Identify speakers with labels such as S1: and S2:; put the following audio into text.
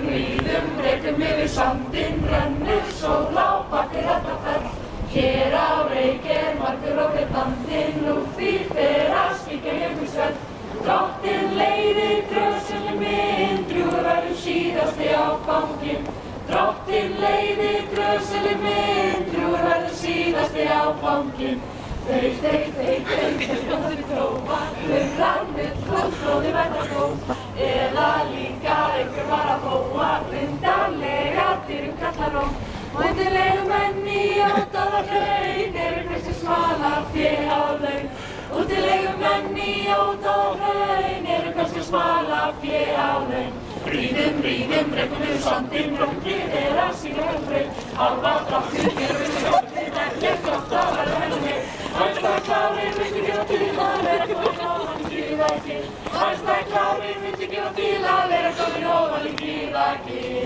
S1: ríðum, rekum yfir sandinn, rennur sól á bakið þetta fell. Hér á Reyk margur og dandinn, nú því fer að skikja jökulsvell. Drottinn leiðir drösuli minn, drjúgur verður síðasti áfanginn. Drottinn leiðir drösuli minn, drjúgur verður síðasti áfanginn. Þau trófa, rannir blóði verða góð. Eða líka einhver var að hóa, undarlega dyrum kallar róm. Útilegu menn í ódáðahraun, hversu smala fé á laun. Útilegu menn í ódáðahraun, hversu smala fé á laun. Ríðum, rekum yfir sandinn, rúmlið að síga braut. Hálfa dráttur, gerum við skjótið, ekkert gott að verða henni. Hæsta klárinn vildi gefa til að vera komin ofan í gríðakinn. Hæsta klárinn vildi gefa til að vera komin ofan í gríðakinn.